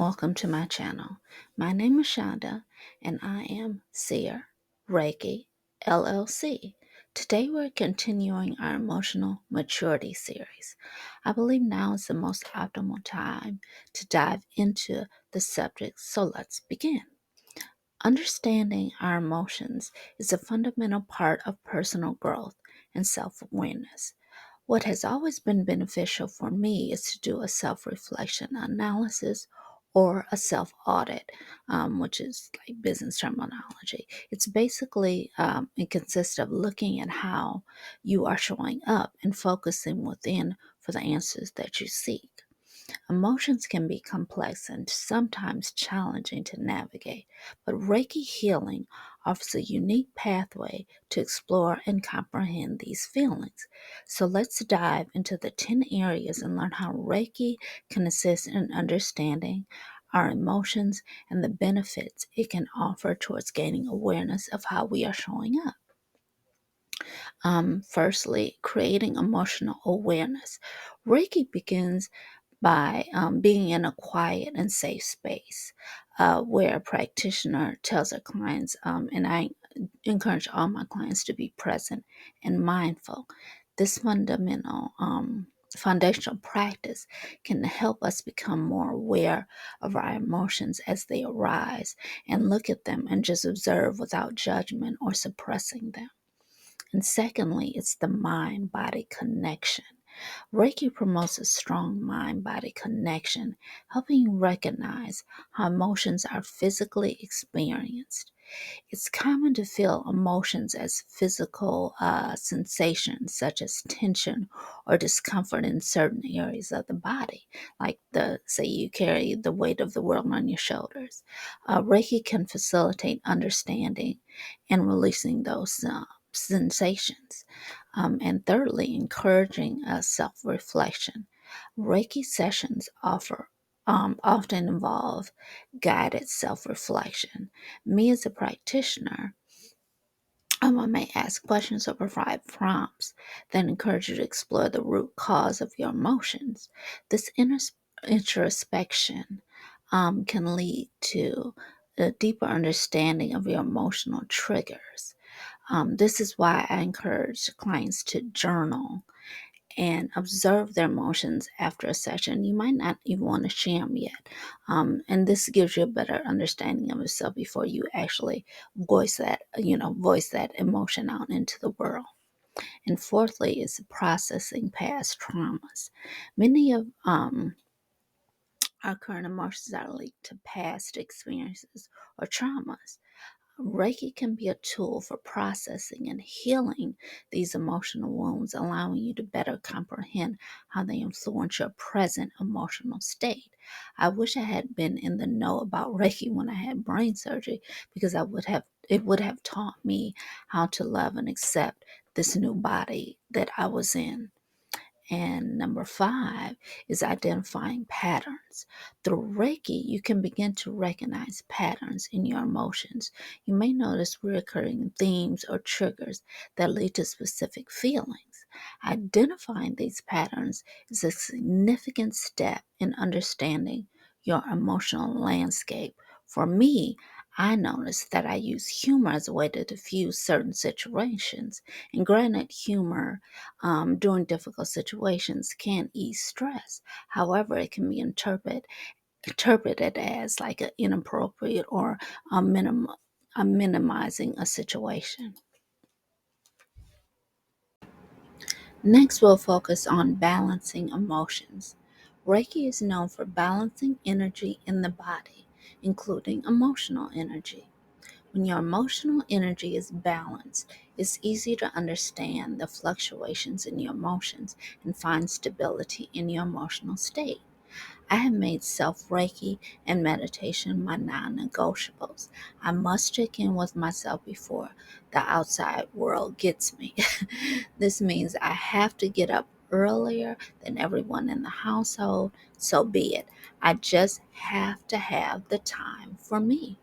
welcome to my channel. My name is Shonda and I am Seer, Reiki, LLC. Today we're continuing our emotional maturity series. I believe now is the most optimal time to dive into the subject, so let's begin. Understanding our emotions is a fundamental part of personal growth and self-awareness. What has always been beneficial for me is to do a self reflection analysis or a self audit, which is like business terminology. It's basically, it consists of looking at how you are showing up and focusing within for the answers that you seek. Emotions can be complex and sometimes challenging to navigate, but Reiki healing offers a unique pathway to explore and comprehend these feelings. So let's dive into the 10 areas and learn how Reiki can assist in understanding our emotions and the benefits it can offer towards gaining awareness of how we are showing up. Firstly, creating emotional awareness. Reiki begins by being in a quiet and safe space where a practitioner tells their clients, and I encourage all my clients to be present and mindful. This foundational practice can help us become more aware of our emotions as they arise and look at them and just observe without judgment or suppressing them. And secondly, it's the mind body connection. Reiki promotes a strong mind body connection, helping you recognize how emotions are physically experienced. It's common to feel emotions as physical sensations such as tension or discomfort in certain areas of the body, like say you carry the weight of the world on your shoulders. Reiki can facilitate understanding and releasing those sensations. And thirdly, encouraging self reflection. Reiki sessions often involve guided self reflection. Me as a practitioner, I may ask questions or provide prompts that encourage you to explore the root cause of your emotions. This introspection can lead to a deeper understanding of your emotional triggers. This is why I encourage clients to journal and observe their emotions after a session. You might not even want to share them yet. And this gives you a better understanding of yourself before you actually voice that emotion out into the world. And fourthly is processing past traumas. Many of our current emotions are linked to past experiences or traumas. Reiki can be a tool for processing and healing these emotional wounds, allowing you to better comprehend how they influence your present emotional state. I wish I had been in the know about Reiki when I had brain surgery, because it would have taught me how to love and accept this new body that I was in. And number 5 is identifying patterns. Through Reiki, you can begin to recognize patterns in your emotions. You may notice recurring themes or triggers that lead to specific feelings. Identifying these patterns is a significant step in understanding your emotional landscape. For me, I noticed that I use humor as a way to diffuse certain situations. And granted, humor during difficult situations can ease stress. However, it can be interpreted as like an inappropriate or a, minim, a minimizing a situation. Next, we'll focus on balancing emotions. Reiki is known for balancing energy in the body, including emotional energy. When your emotional energy is balanced, it's easy to understand the fluctuations in your emotions and find stability in your emotional state. I have made self Reiki and meditation my non negotiables. I must check in with myself before the outside world gets me. This means I have to get up earlier than everyone in the household, so be it. I just have to have the time for me.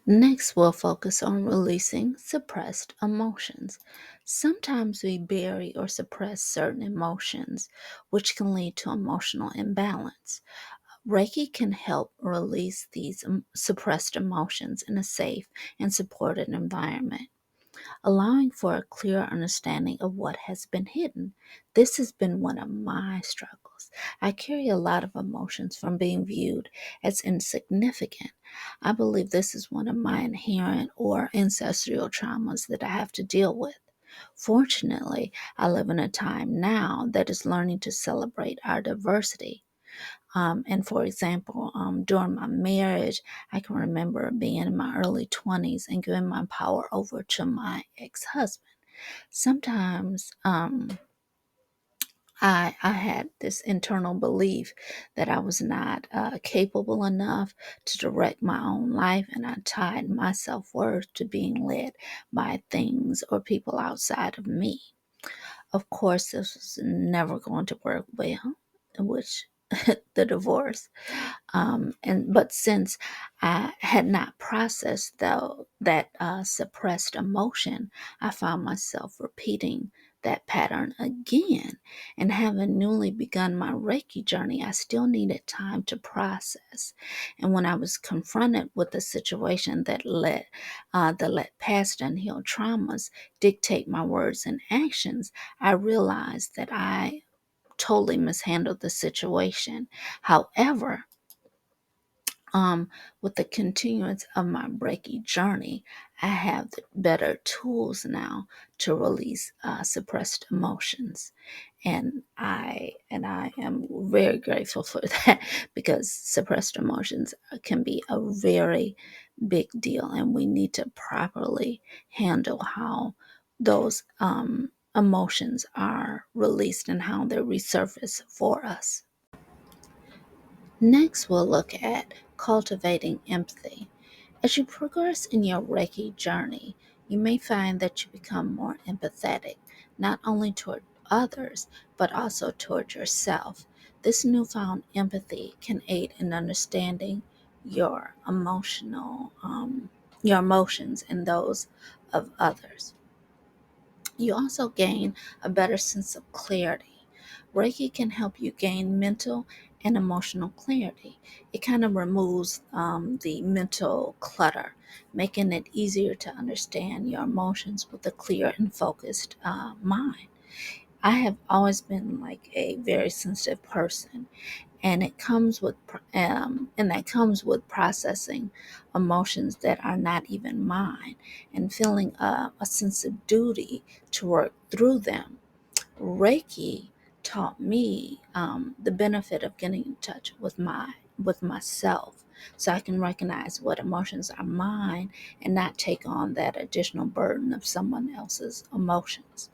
Next, we'll focus on releasing suppressed emotions. Sometimes we bury or suppress certain emotions, which can lead to emotional imbalance. Reiki can help release these suppressed emotions in a safe and supported environment, allowing for a clear understanding of what has been hidden. This has been one of my struggles. I carry a lot of emotions from being viewed as insignificant. I believe this is one of my inherent or ancestral traumas that I have to deal with. Fortunately, I live in a time now that is learning to celebrate our diversity. And for example, during my marriage, I can remember being in my early 20s and giving my power over to my ex husband. Sometimes I had this internal belief that I was not capable enough to direct my own life, and I tied my self worth to being led by things or people outside of me. Of course, this was never going to work well, which the divorce. But since I had not processed though that suppressed emotion, I found myself repeating that pattern again. And having newly begun my Reiki journey, I still needed time to process. And when I was confronted with a situation that let past unhealed traumas dictate my words and actions, I realized that I totally mishandled the situation. However, um, with the continuance of my Reiki journey, I have the better tools now to release suppressed emotions, and I am very grateful for that, because suppressed emotions can be a very big deal, and we need to properly handle how those emotions are released and how they resurface for us. Next, we'll look at cultivating empathy. As you progress in your Reiki journey, you may find that you become more empathetic, not only toward others, but also toward yourself. This newfound empathy can aid in understanding your your emotions and those of others. You also gain a better sense of clarity. Reiki can help you gain mental and emotional clarity. It kind of removes the mental clutter, making it easier to understand your emotions with a clear and focused mind. I have always been like a very sensitive person, and that comes with processing emotions that are not even mine, and feeling a sense of duty to work through them. Reiki taught me the benefit of getting in touch with myself, so I can recognize what emotions are mine and not take on that additional burden of someone else's emotions.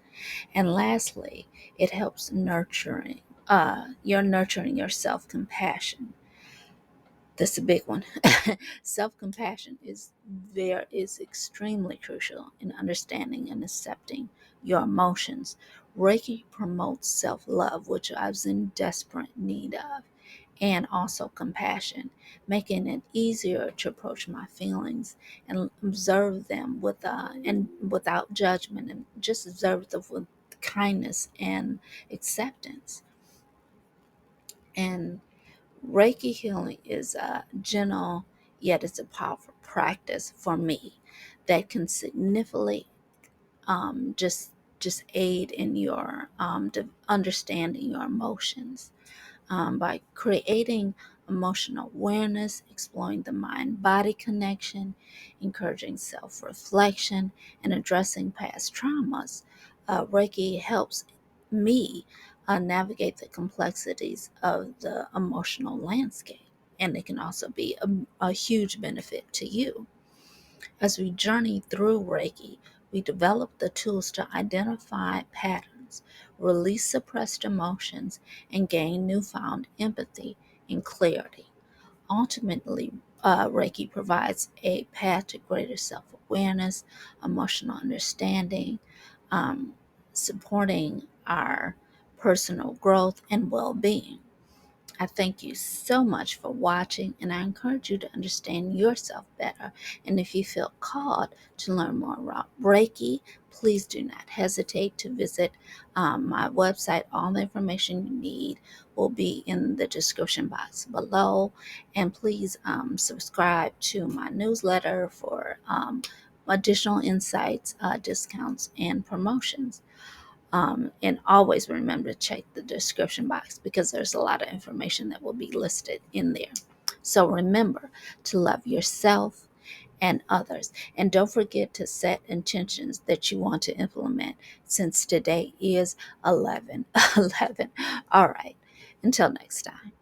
And lastly, it helps you're nurturing your self-compassion. That's a big one. Self-compassion is extremely crucial in understanding and accepting your emotions. Reiki promotes self-love, which I was in desperate need of, and also compassion, making it easier to approach my feelings and observe them and without judgment, and just observe them with kindness and acceptance. And Reiki healing is gentle, yet it's a powerful practice for me that can significantly just aid in your understanding your emotions, by creating emotional awareness, exploring the mind body connection, encouraging self reflection, and addressing past traumas. Reiki helps me navigate the complexities of the emotional landscape, and it can also be a huge benefit to you. As we journey through Reiki, we develop the tools to identify patterns, release suppressed emotions, and gain newfound empathy and clarity. Ultimately, Reiki provides a path to greater self awareness, emotional understanding, um, supporting our personal growth and well being. I thank you so much for watching, and I encourage you to understand yourself better. And if you feel called to learn more about Reiki, please do not hesitate to visit my website. All the information you need will be in the description box below. And please subscribe to my newsletter for additional insights, discounts, and promotions. And always remember to check the description box because there's a lot of information that will be listed in there. So remember to love yourself and others. And don't forget to set intentions that you want to implement since today is 11 11. All right. Until next time.